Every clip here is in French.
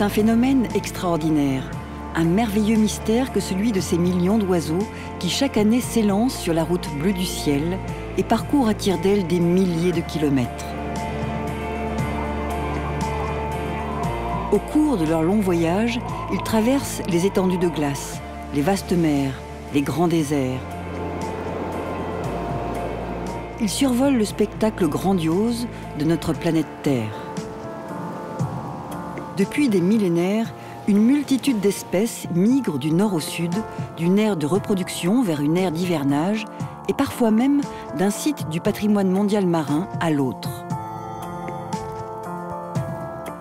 C'est un phénomène extraordinaire, un merveilleux mystère que celui de ces millions d'oiseaux qui chaque année s'élancent sur la route bleue du ciel et parcourent à tire-d'aile des milliers de kilomètres. Au cours de leur long voyage, ils traversent les étendues de glace, les vastes mers, les grands déserts. Ils survolent le spectacle grandiose de notre planète Terre. Depuis des millénaires, une multitude d'espèces migrent du nord au sud, d'une ère de reproduction vers une ère d'hivernage, et parfois même d'un site du patrimoine mondial marin à l'autre.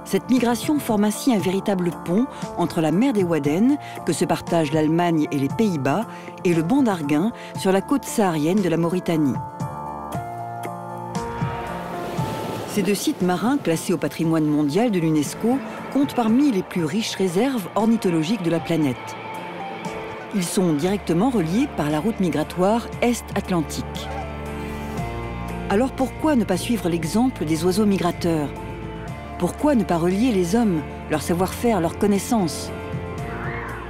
Cette migration forme ainsi un véritable pont entre la mer des Wadden, que se partagent l'Allemagne et les Pays-Bas, et le banc d'Arguin sur la côte saharienne de la Mauritanie. Ces deux sites marins, classés au patrimoine mondial de l'UNESCO, comptent parmi les plus riches réserves ornithologiques de la planète. Ils sont directement reliés par la route migratoire Est-Atlantique. Alors pourquoi ne pas suivre l'exemple des oiseaux migrateurs? Pourquoi ne pas relier les hommes, leur savoir-faire, leurs connaissances?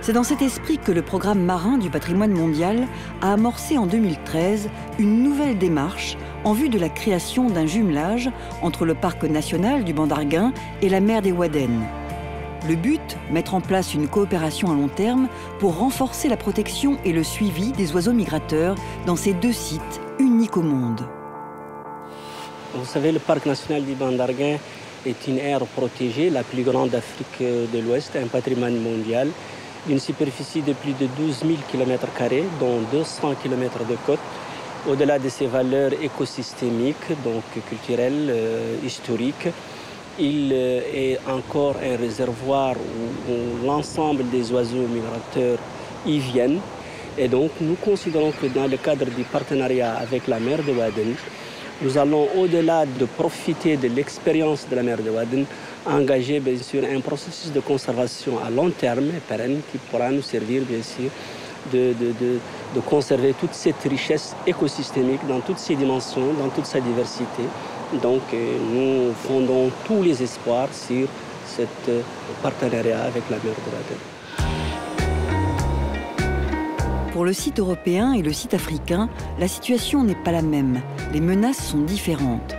C'est dans cet esprit que le programme marin du patrimoine mondial a amorcé en 2013 une nouvelle démarche en vue de la création d'un jumelage entre le parc national du banc d'Arguin et la mer des Wadden. Le but, mettre en place une coopération à long terme pour renforcer la protection et le suivi des oiseaux migrateurs dans ces deux sites uniques au monde. Vous savez, le parc national du banc d'Arguin est une aire protégée, la plus grande d'Afrique de l'Ouest, un patrimoine mondial, d'une superficie de plus de 12 000 km², dont 200 km de côte. Au-delà de ses valeurs écosystémiques, donc culturelles, historiques, il est encore un réservoir où l'ensemble des oiseaux migrateurs y viennent. Et donc, nous considérons que dans le cadre du partenariat avec la mer de Wadden, nous allons, au-delà de profiter de l'expérience de la mer de Wadden, engager bien sûr un processus de conservation à long terme et pérenne qui pourra nous servir bien sûr de conserver toute cette richesse écosystémique dans toutes ses dimensions, dans toute sa diversité. Donc nous fondons tous les espoirs sur ce partenariat avec la mer de Wadden. Pour le site européen et le site africain, la situation n'est pas la même. Les menaces sont différentes.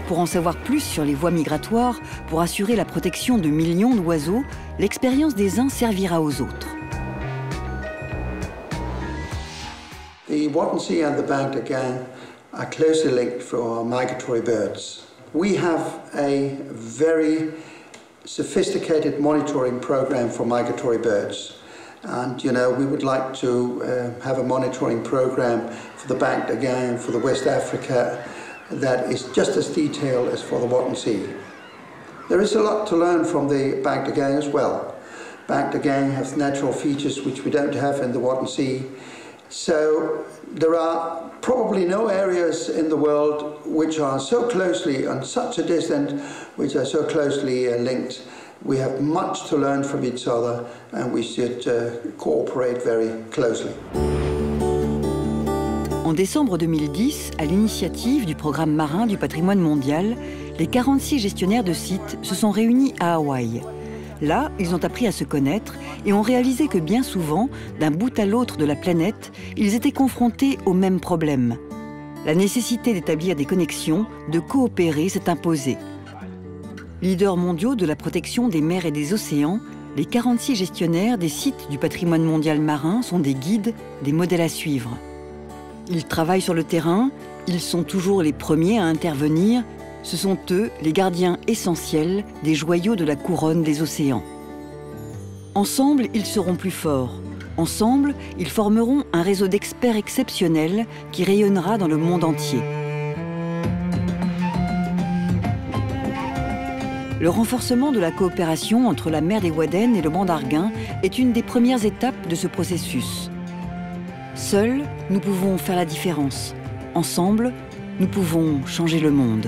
Pour en savoir plus sur les voies migratoires, pour assurer la protection de millions d'oiseaux, l'expérience des uns servira aux autres. The Wadden Sea and the Bank d'Arguin are closely linked for migratory birds. We have a very sophisticated monitoring program for migratory birds. And, you know, we would like to have a monitoring program for the Bank d'Arguin, for the West Africa, that is just as detailed as for the Wadden Sea. There is a lot to learn from the Bank d'Arguin as well. Bank d'Arguin has natural features which we don't have in the Wadden Sea. So there are probably no areas in the world which are so closely, on such a distance, which are so closely linked. We have much to learn from each other and we should cooperate very closely. En décembre 2010, à l'initiative du programme marin du patrimoine mondial, les 46 gestionnaires de sites se sont réunis à Hawaï. Là, ils ont appris à se connaître et ont réalisé que bien souvent, d'un bout à l'autre de la planète, ils étaient confrontés aux mêmes problèmes. La nécessité d'établir des connexions, de coopérer s'est imposée. Leaders mondiaux de la protection des mers et des océans, les 46 gestionnaires des sites du patrimoine mondial marin sont des guides, des modèles à suivre. Ils travaillent sur le terrain, ils sont toujours les premiers à intervenir. Ce sont eux les gardiens essentiels des joyaux de la couronne des océans. Ensemble, ils seront plus forts. Ensemble, ils formeront un réseau d'experts exceptionnels qui rayonnera dans le monde entier. Le renforcement de la coopération entre la mer des Wadden et le banc d'Arguin est une des premières étapes de ce processus. Seuls, nous pouvons faire la différence. Ensemble, nous pouvons changer le monde.